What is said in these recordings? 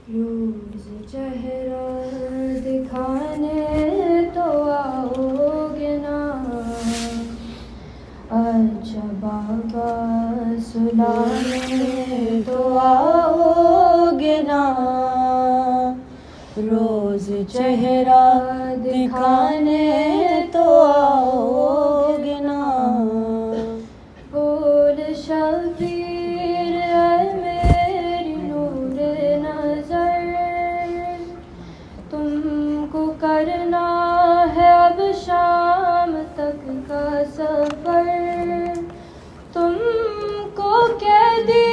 रोज चेहरा दिखाने तो आओगे ना। अच्छा बाबा सुलाने तो आओगे ना। रोज चेहरा दिखाने तो आओगे ना। बोल शबीर है मेरी नूर नजर, तुमको करना है अब शाम तक का सफर। तुमको कैदी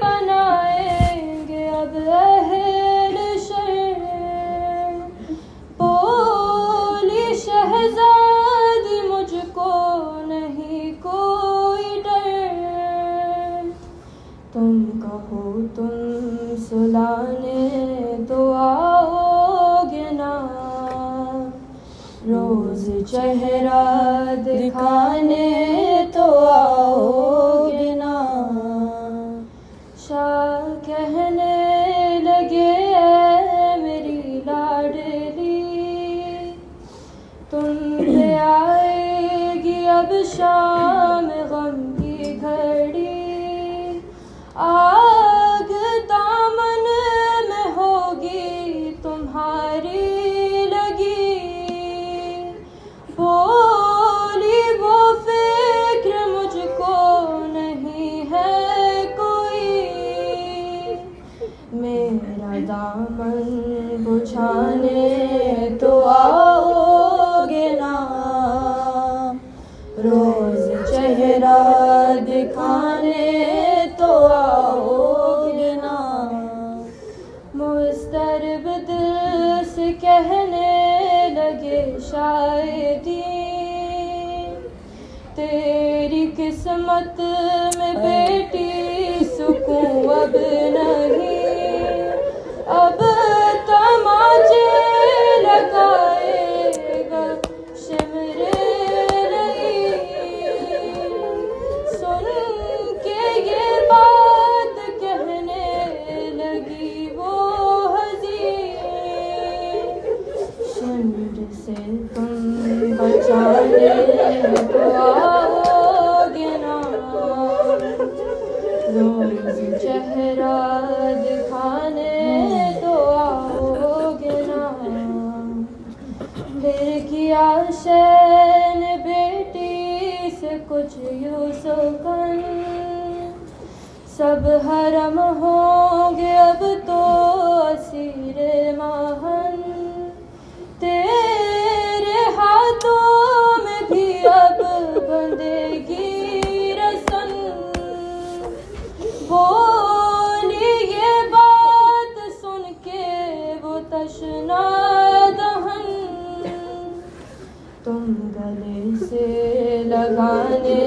बनाएंगे अब अहल शर। बोली शहजादी मुझको नहीं कोई डर। तुम कहो तुम सुलाने तो आओगे ना। रोज चेहरा दिखाने तो आओगे ना। शाह कहने लगे ऐ मेरी लाडली, तुम पे आएगी अब शाम गम की घड़ी। आग दामन में होगी तुम्हारी लगी। बोली वो फिक्र मुझको नहीं है कोई। मेरा दामन बुझाने तो आओगे ना। रोज चेहरा दिखाने तो आओगे ना। मुस्तरब दिल से कहने लगे शायदी, तेरी किस्मत में बेटी सुकून अब नहीं। अब तमाचे लगाएगा शिमरे रही। सुन के ये बात कहने लगी वो हंसी। शिमर से तुम बचाने तो आओगे ना। रोज चेहरा दिखाने तो आओगे ना। फिर किया शैन बेटी से कुछ यूं सुकन। सब हरम होंगे अब तो असीरे महन। तेरे हाथों में भी अब बंधेगी रसन। बोली ये बात सुन के वो तशना दहन। तुम गले से लगाने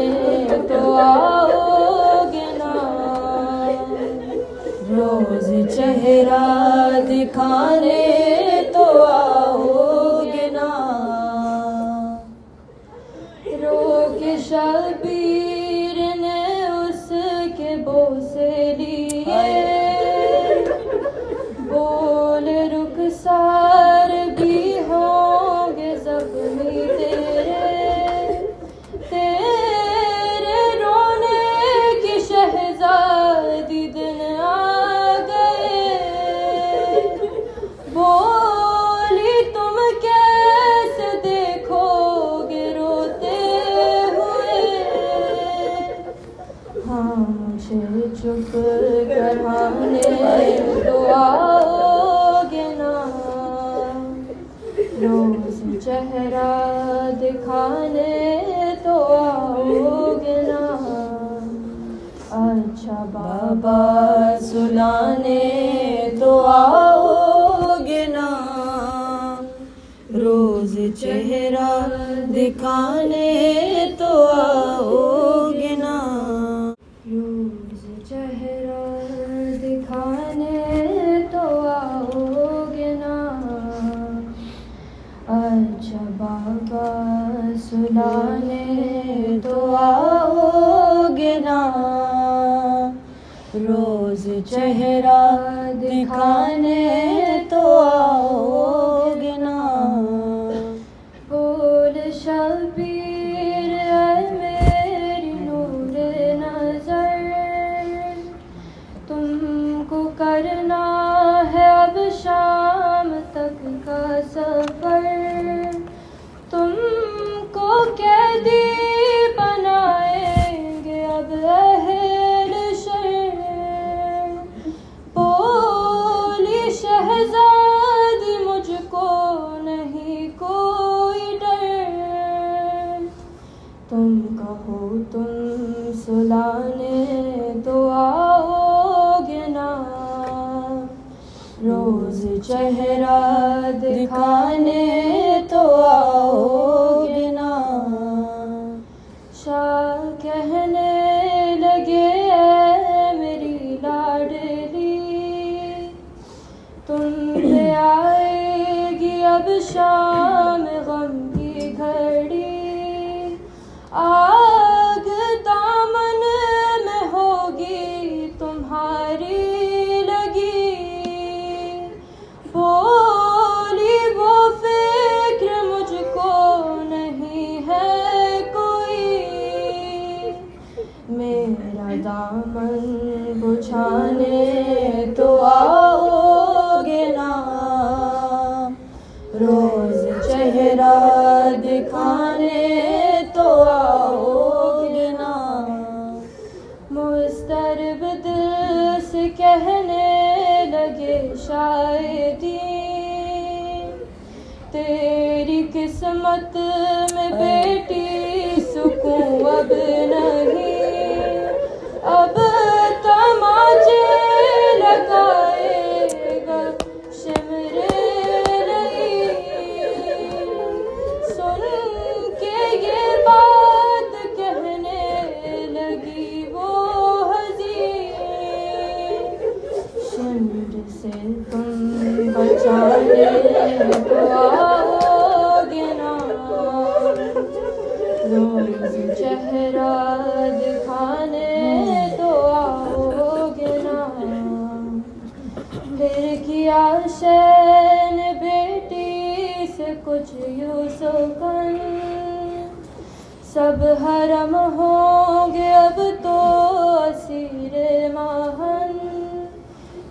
तो आओगे ना। रोज चेहरा दिखाने तो आओगे ना। रोके शबीर ने उसके बोसे लिए। बोल रुखसार भी होंगे जख्मी तेरे। तेरे रोने की शहजादी दिन आ गए। बोली तुम कैसे देखोगे रोते हुए। हाँ मुझे चुप कराने तो आओगे ना। रोज चेहरा दिखाने तो आओगे ना। अच्छा बाबा सुलाने तो आओगे ना। रोज चेहरा दिखाने तो आओगे ना। रोज चेहरा दिखाने तो आओगे ना। अच्छा बाबा सुलाने तो आओगे ना। रोज चेहरा दिखाने दिखाने तो आओगे ना। बोल शबीर ऐ मेरी नूर नजर, तुमको करना है अब शाम तक का सफर, तुमको कैदी बनाएंगे अब अहल शर। बोली शहजादी मुझको नहीं कोई डर, तुम कहो तुम सुलाने तो आओगे ना। रोज चेहरा दिखाने तो आओगे ना। शाह कहने लगे ऐ मेरी लाडली, तुम पे आएगी अब शाम गम की घड़ी, आग दामन में होगी तुम्हारी लगी। बोली वो फिक्र मुझको नहीं है कोई, मेरा दामन बुझाने तो आओगे ना। रोज चेहरा दिखाने तो आओगे ना। मुस्तरब दिल से कहने लगे शायदी, तेरी किस्मत में बेटी सुकून अब नहीं, अब तमाचे लगाएगा शिमरे नहीं। सुन के ये बात कहने लगी वो हज़ीन, शिमर से तुम बचाने तो आओगे ना। रोज चेहरा दिखाने तो आओगे ना। फिर किया शैन बेटी से कुछ यूं सुकन, सब हरम होंगे अब तो असीरे माहन।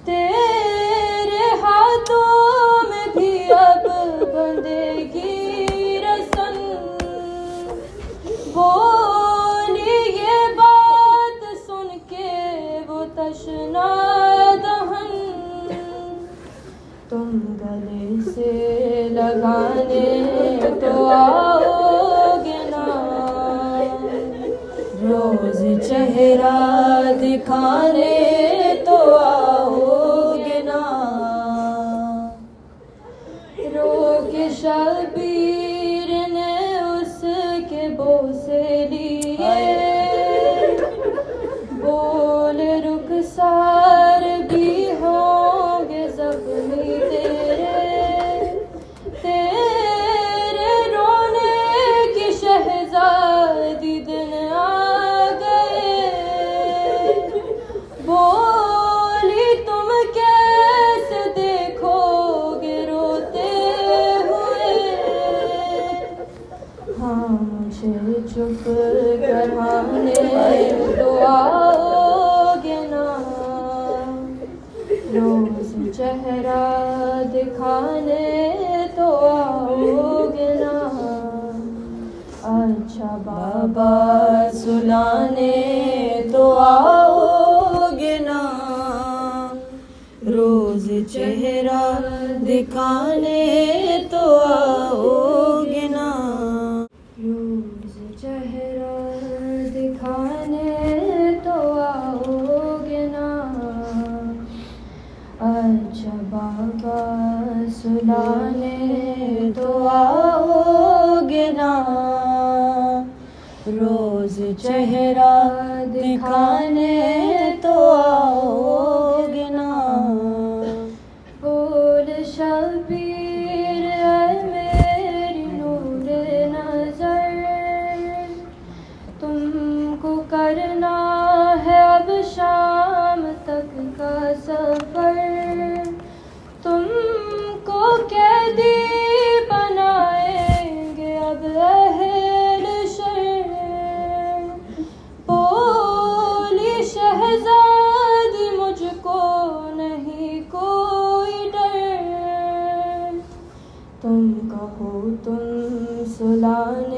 तेरे हाथों में भी अब बंधेगी रसन। बोली ये बात सुन के वो तशना दहन, तुम गले से लगाने तो आओगे ना। रोज चेहरा दिखाने तो आओगे ना। रोके शबीर ने उसके बोसे लिए, बोल रुखसार भी होंगे जख्मी तेरे रोने की शहजादी दिन आ गए। बोली तुम कैसे देखोगे रोते हुए, हाँ मुझे चुप कराने तो आओगे ना। रोज चेहरा दिखाने तो आओगे ना। अच्छा बाबा सुलाने तो आओगे ना। रोज चेहरा दिखाने तो आओगे ना। रोज चेहरा दिखाने तो आओगे ना। अच्छा बाबा सुलाने तो आओगे ना। रोज चेहरा दिखाने तो आओगे ना। बोल शबीर ऐ मेरी नूर नजर, तुमको करना है अब शाम तक का सफर, सुलाने